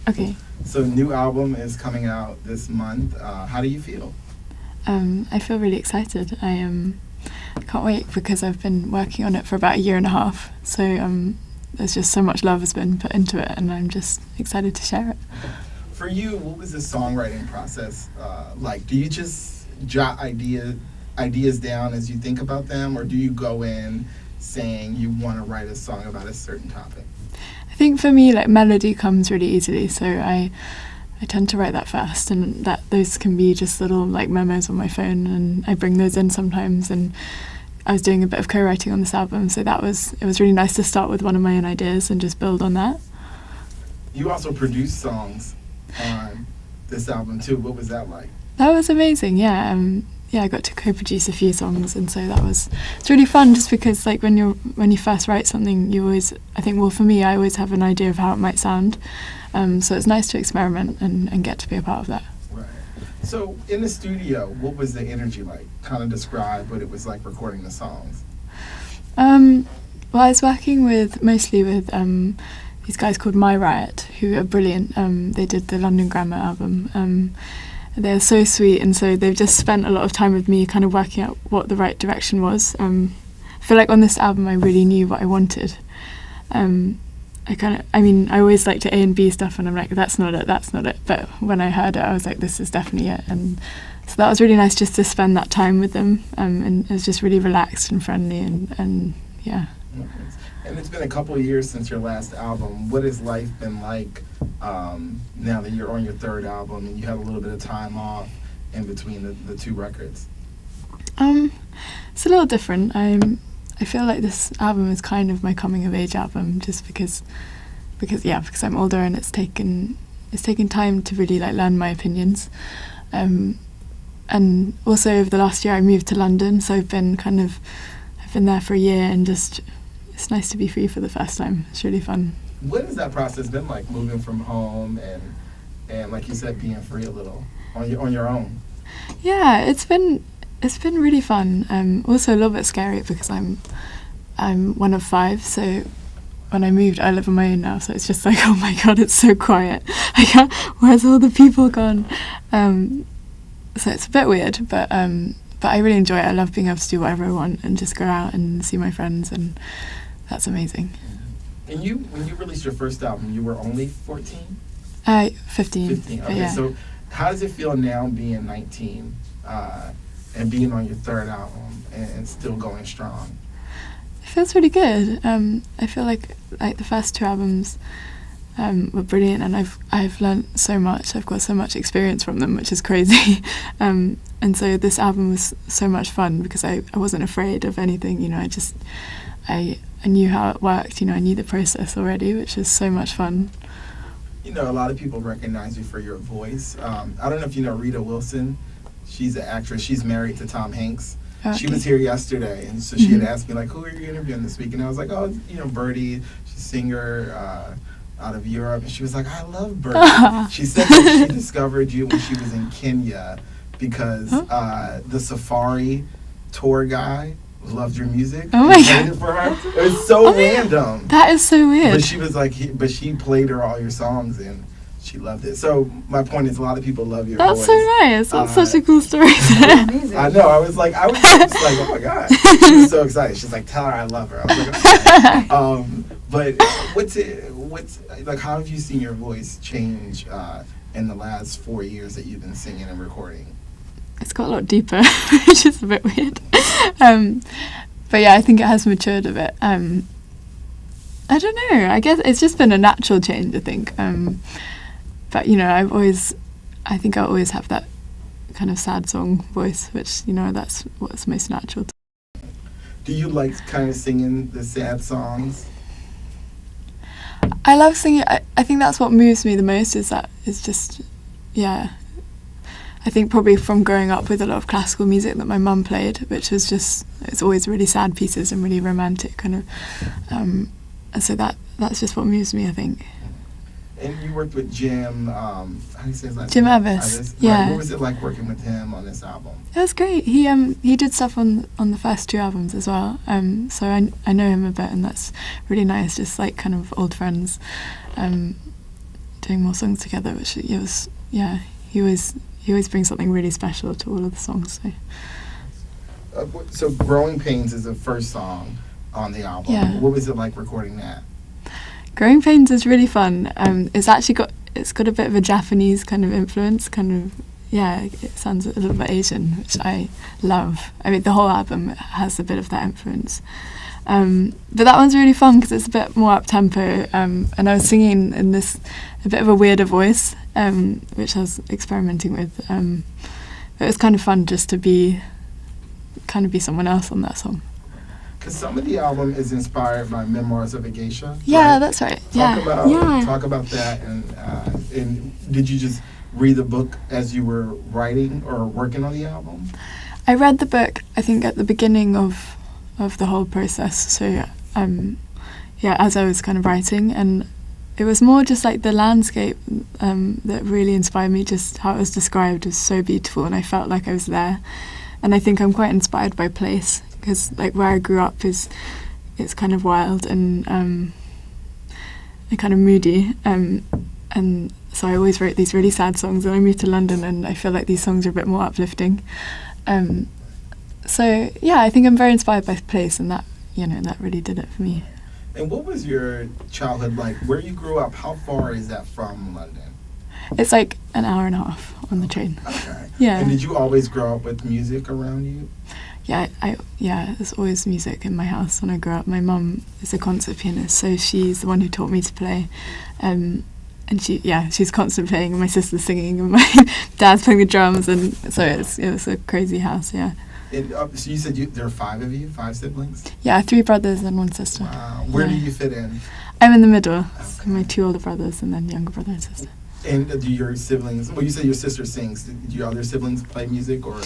Okay. So new album is coming out this month. How do you feel? I feel really excited. Can't wait because I've been working on it for about a year and a half. So there's just so much love has been put into it, and I'm just excited to share it. For you, what was the songwriting process like? Do you just jot ideas down as you think about them, or do you go in saying you want to write a song about a certain topic? I think for me, like, melody comes really easily, so I tend to write that first, and that those can be just little like memos on my phone, and I bring those in sometimes. And I was doing a bit of co-writing on this album, so it was really nice to start with one of my own ideas and just build on that. You also produced songs on this album too. What was that like? That was amazing. Yeah, I got to co-produce a few songs, and so it's really fun. Just because like when you first write something, you always, I think, well, for me, I always have an idea of how it might sound. So it's nice to experiment and get to be a part of that. Right. So in the studio, what was the energy like? Kind of describe what it was like recording the songs. Well, I was working mostly with these guys called My Riot, who are brilliant. They did the London Grammar album. They're so sweet, and so they've just spent a lot of time with me kind of working out what the right direction was. I feel like on this album I really knew what I wanted. I always like to A and B stuff, and I'm like, that's not it. But when I heard it, I was like, this is definitely it. And so that was really nice just to spend that time with them. And it was just really relaxed and friendly, and yeah. And it's been a couple of years since your last album. What has life been like now that you're on your third album and you have a little bit of time off in between the two records? It's a little different. I feel like this album is kind of my coming of age album, just because I'm older, and it's taken time to really like learn my opinions. And also over the last year I moved to London, so I've been there for a year, and just it's nice to be free for the first time. It's really fun. What has that process been like, moving from home and like you said, being free a little on your own? Yeah, it's been really fun. Also a little bit scary because I'm one of 5, so when I moved, I live on my own now, so it's just like, oh my god, it's so quiet. Where's all the people gone? So it's a bit weird, but I really enjoy it. I love being able to do whatever I want and just go out and see my friends, and that's amazing. And when you released your first album, you were only 14? 15. 15, okay. Yeah. So how does it feel now being 19 and being on your third album and still going strong? It feels really good. I feel like the first 2 albums were brilliant, and I've learnt so much. I've got so much experience from them, which is crazy. And so this album was so much fun because I wasn't afraid of anything. You know, I knew how it worked. You know, I knew the process already, which is so much fun. You know, a lot of people recognize you for your voice. I don't know if you know Rita Wilson. She's an actress. She's married to Tom Hanks. Okay. She was here yesterday, and so she had asked me, like, who are you interviewing this week? And I was like, oh, you know, Birdy. She's a singer out of Europe. And she was like, I love Birdy. She said that she discovered you when she was in Kenya because the Safari tour guy loved your music. Oh my played it for her. It was so random. That is so weird. But she was like, but she played her all your songs, and she loved it. So my point is, a lot of people love your voice. That's so nice. That's such a cool story. I know. I was like, oh my god. She was so excited. She's like, tell her I love her. I was like, okay. But what's like? How have you seen your voice change in the last 4 years that you've been singing and recording? It's got a lot deeper, which is a bit weird. But yeah, I think it has matured a bit. I don't know. I guess it's just been a natural change, I think. But you know, I think I'll always have that kind of sad song voice, which, you know, that's what's most natural to me. Do you like kind of singing the sad songs? I love singing. I think that's what moves me the most, is just, yeah. I think probably from growing up with a lot of classical music that my mum played, which was just, it's always really sad pieces and really romantic kind of. And so that's just what moves me, I think. And you worked with Jim, how do you say his last Jim name? Evis, yeah. What was it like working with him on this album? It was great. He did stuff on the first 2 albums as well. So I know him a bit, and that's really nice, just like kind of old friends. doing more songs together, which it was, yeah, he always brings something really special to all of the songs. So Growing Pains is the first song on the album. Yeah. What was it like recording that? Growing Pains is really fun. It's got a bit of a Japanese kind of influence, it sounds a little bit Asian, which I love. I mean, the whole album has a bit of that influence. But that one's really fun because it's a bit more up-tempo, and I was singing in this a bit of a weirder voice, which I was experimenting with. But it was kind of fun just to be someone else on that song. Because some of the album is inspired by Memoirs of a Geisha. Yeah, right? that's right. Talk about that, and did you just read the book as you were writing or working on the album? I read the book, I think, at the beginning of the whole process. So, as I was kind of writing, and it was more just like the landscape that really inspired me. Just how it was described was so beautiful, and I felt like I was there. And I think I'm quite inspired by place, because like where I grew up it's kind of wild and kind of moody, and so I always wrote these really sad songs. And I moved to London, and I feel like these songs are a bit more uplifting. So yeah, I think I'm very inspired by place, and that really did it for me. And what was your childhood like? Where you grew up, how far is that from London? It's like an hour and a half on the train. Okay. Yeah. And did you always grow up with music around you? Yeah, there's always music in my house when I grew up. My mum is a concert pianist, so she's the one who taught me to play. And she's constantly playing, and my sister's singing, and my dad's playing the drums, and so it was a crazy house, yeah. So you said there are 5 of you, 5 siblings? Yeah, 3 brothers and 1 sister. Wow. Where do you fit in? I'm in the middle. Okay. My 2 older brothers and then younger brother and sister. And do your siblings, well, you said your sister sings, do your other siblings play music, or?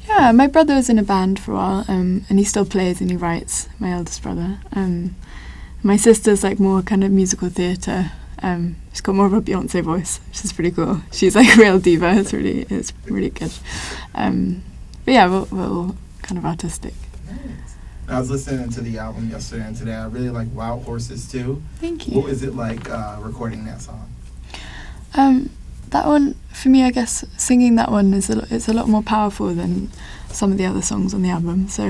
Yeah, my brother was in a band for a while, and he still plays and he writes, my eldest brother. My sister's like more kind of musical theatre. She's got more of a Beyonce voice, which is pretty cool. She's like a real diva. It's really good. But yeah, we're all kind of artistic. Nice. I was listening to the album yesterday and today. I really like Wild Horses too. Thank you. What was it like recording that song? That one, for me, I guess singing that one it's a lot more powerful than some of the other songs on the album. So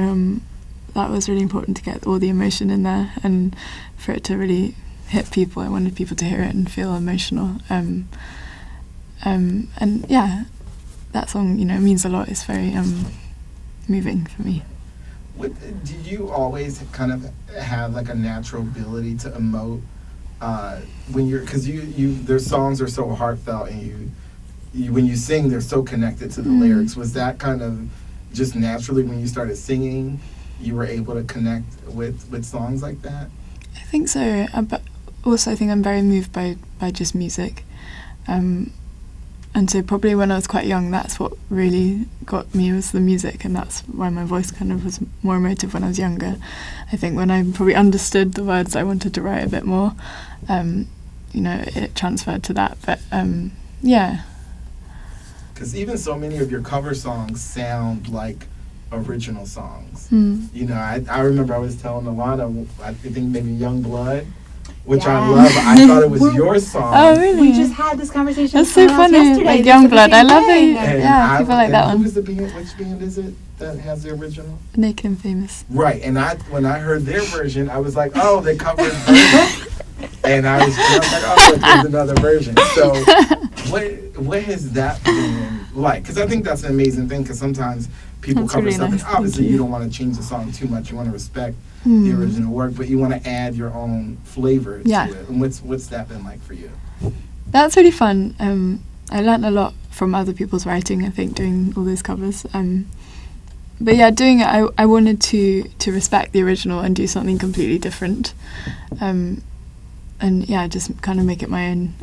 that was really important to get all the emotion in there, and for it to really hit people. I wanted people to hear it and feel emotional. And yeah, that song, means a lot. It's very moving for me. Did you always kind of have like a natural ability to emote when because their songs are so heartfelt, and you when you sing, they're so connected to the lyrics. Was that kind of just naturally when you started singing, you were able to connect with songs like that? I think so, but also I think I'm very moved by just music. And so probably when I was quite young, that's what really got me, was the music, and that's why my voice kind of was more emotive when I was younger. I think when I probably understood the words I wanted to write a bit more, it transferred to that. But yeah. Because even so many of your cover songs sound like original songs. I remember I was telling Alana, I think maybe Young Blood, which I love. I thought it was your song. Oh, really? We just had this conversation. That's so funny. Yesterday. Like Young Blood. I love it. And Yeah, people like that one. Who's the band? Which band is it that has the original? Naked and Famous. Right. And when I heard their version, I was like, oh, they covered Birdy. And I was like, oh, look, there's another version. So what has that been like? Because I think that's an amazing thing, because sometimes people That's cover really something. nice. Obviously, Thank you you. don't want to change the song too much. You want to respect the original work, but you want to add your own flavor to it. And what's that been like for you? That's really fun. I learnt a lot from other people's writing, I think, doing all those covers. But yeah, doing it, I wanted to respect the original and do something completely different. And yeah, just kind of make it my own.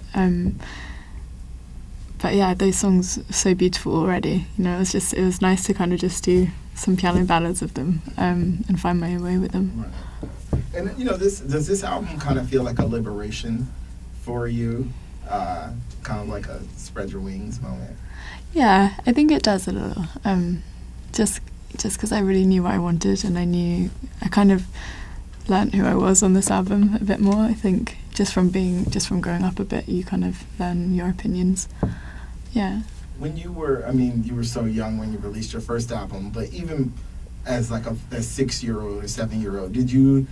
But yeah, those songs are so beautiful already. It was nice to kind of just do some piano ballads of them, and find my own way with them. Right. And does this album kind of feel like a liberation for you? Kind of like a spread your wings moment? Yeah, I think it does a little. Just because I really knew what I wanted, and I kind of learnt who I was on this album a bit more. I think just from growing up a bit, you kind of learn your opinions. Yeah. When you were so young when you released your first album, but even as like a 6-year-old or 7-year-old, did you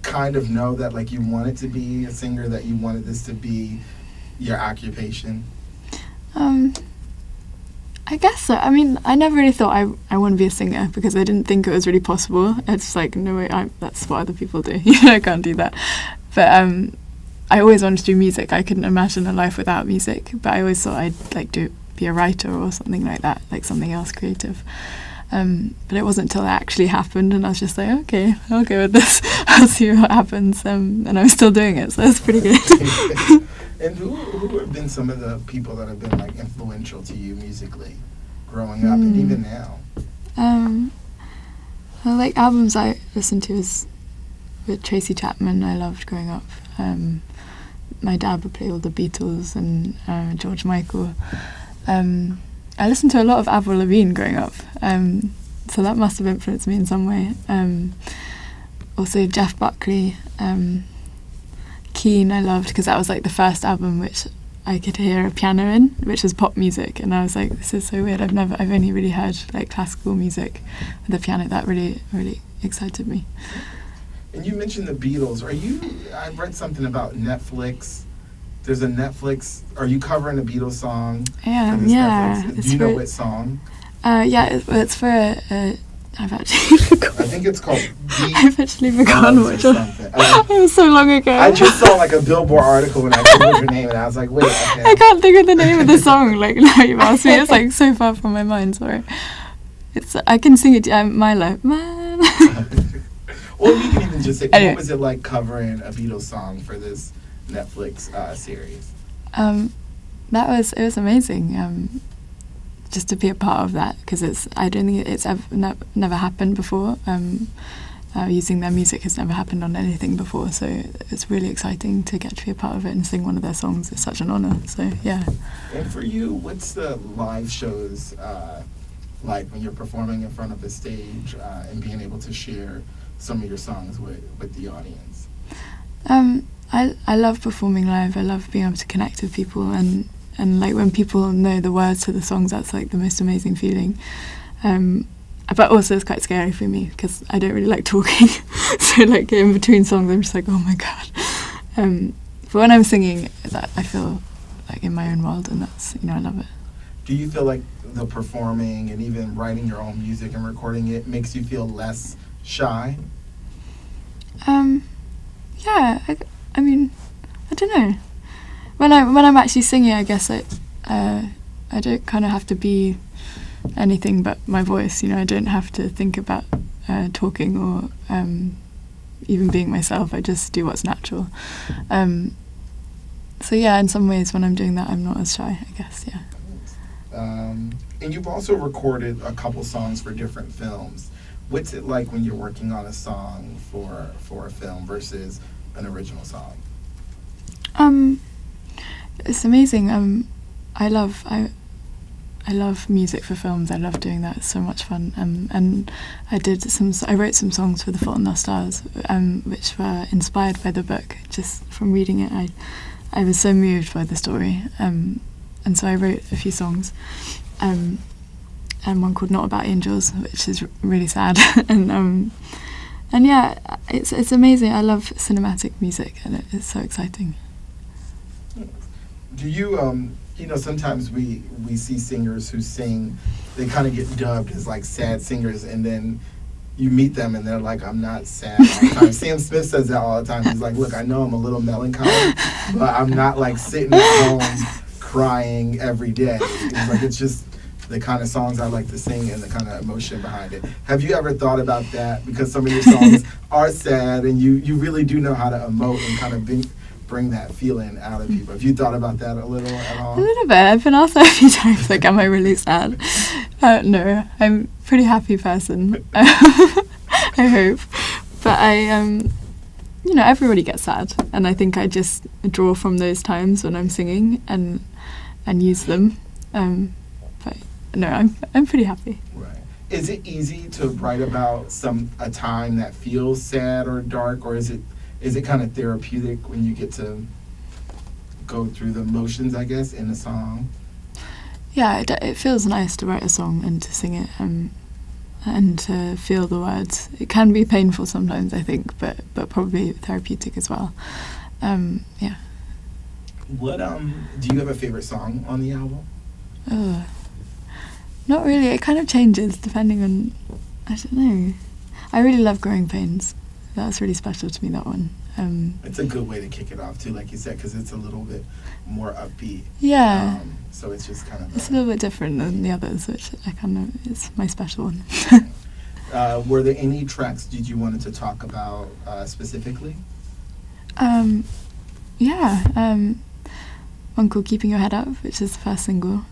kind of know that like you wanted to be a singer, that you wanted this to be your occupation? I guess so. I mean, I never really thought I want to be a singer because I didn't think it was really possible. It's like, no way, that's what other people do. I can't do that. But I always wanted to do music. I couldn't imagine a life without music. But I always thought I'd like be a writer or something like that, like something else creative. But it wasn't until it actually happened, and I was just like, okay, I'll go with this. I'll see what happens. And I'm still doing it, so that's pretty good. And who have been some of the people that have been like influential to you musically, growing up and even now? Well, like albums I listened to is with Tracy Chapman. I loved growing up. My dad would play all the Beatles and George Michael. I listened to a lot of Avril Lavigne growing up, so that must have influenced me in some way. Also Jeff Buckley, Keen I loved because that was like the first album which I could hear a piano in, which was pop music, and I was like, this is so weird. I've only really heard like classical music with a piano. That really excited me. And you mentioned the Beatles. I read something about Netflix. There's a Netflix. Are you covering a Beatles song? Yeah. Do you know what song? It's for I've actually forgotten. I think it's called I've actually forgotten which one. It was so long ago. I just saw like a Billboard article when I googled your name, and I was like, wait. Okay. I can't think of the name of the song. Like now you've asked me, it's like so far from my mind. Sorry. I can sing it. My life, man. Well, you can even just say, anyway. What was it like covering a Beatles song for this Netflix series? It was amazing. Just to be a part of that, because I don't think it's never happened before. Using their music has never happened on anything before, so it's really exciting to get to be a part of it and sing one of their songs. It's such an honor. So yeah. And for you, what's the live shows like when you're performing in front of a stage and being able to share some of your songs with the audience? I love performing live. I love being able to connect with people, and like when people know the words to the songs, that's like the most amazing feeling. But also it's quite scary for me because I don't really like talking. So like in between songs I'm just like, oh my god. But when I'm singing, that I feel like in my own world, and that's, I love it. Do you feel like the performing and even writing your own music and recording it makes you feel less shy? Yeah, I mean, I don't know. When I'm actually singing, I guess I don't kind of have to be anything but my voice. I don't have to think about talking or even being myself. I just do what's natural. So yeah, in some ways, when I'm doing that, I'm not as shy, I guess. Yeah. And you've also recorded a couple songs for different films. What's it like when you're working on a song for a film versus an original song? It's amazing. I love music for films. I love doing that. It's so much fun. And I wrote some songs for The Fault in Our Stars, which were inspired by the book. Just from reading it, I was so moved by the story. And so I wrote a few songs. And one called Not About Angels, which is really sad. And yeah, it's amazing. I love cinematic music, and it's so exciting. Do you, sometimes we see singers who sing, they kind of get dubbed as like sad singers, and then you meet them and they're like, I'm not sad all the time. Sam Smith says that all the time. He's like, look, I know I'm a little melancholy, but I'm not like sitting at home crying every day. It's like, it's just the kind of songs I like to sing and the kind of emotion behind it. Have you ever thought about that? Because some of your songs are sad, and you really do know how to emote and kind of bring that feeling out of people. Have you thought about that a little at all? A little bit. I've been asked that a few times, like, am I really sad? No, I'm a pretty happy person. I hope. But everybody gets sad, and I think I just draw from those times when I'm singing and use them. But no, I'm pretty happy. Right. Is it easy to write about a time that feels sad or dark, or is is it kind of therapeutic when you get to go through the motions, I guess, in a song? Yeah, it feels nice to write a song and to sing it, and to feel the words. It can be painful sometimes, I think, but probably therapeutic as well. Yeah. What do you have a favorite song on the album? Not really. It kind of changes depending on, I don't know. I really love Growing Pains. That's really special to me, that one. It's a good way to kick it off too, like you said, because it's a little bit more upbeat. Yeah. So it's just kind of. It's a little bit different than the others, which it's my special one. Were there any tracks did you wanted to talk about specifically? Yeah. One called Keeping Your Head Up, which is the first single.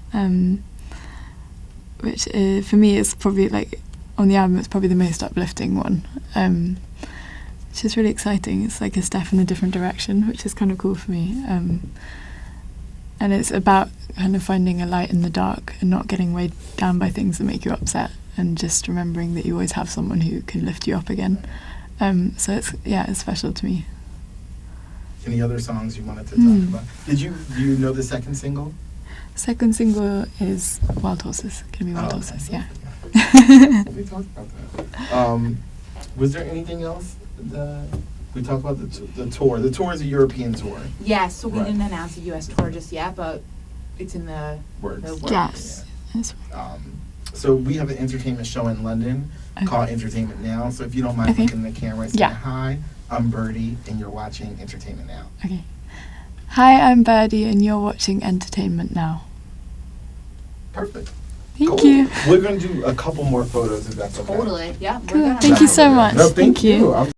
Which for me is probably like on the album. It's probably the most uplifting one. Which is really exciting. It's like a step in a different direction, which is kind of cool for me. And it's about kind of finding a light in the dark and not getting weighed down by things that make you upset, and just remembering that you always have someone who can lift you up again. So it's special to me. Any other songs you wanted to talk about? Do you know the second single? Second single is Wild Horses. Gonna be Wild Horses, okay. Yeah. We talked about that. Was there anything else? We talked about the tour. The tour is a European tour. Yes, so we Right. didn't announce the U.S. tour just yet, but it's in the Words. the Yes. Yes. So we have an entertainment show in London called Entertainment Now. So if you don't mind Okay. looking in the camera and saying Yeah. hi, I'm Birdy and you're watching Entertainment Now. Okay. Hi, I'm Birdy, and you're watching Entertainment Now. Perfect. Thank Cool. you. We're going to do a couple more photos if that's okay. Totally, yeah. Cool. We're gonna Thank you so much. No, thank Thank you. you.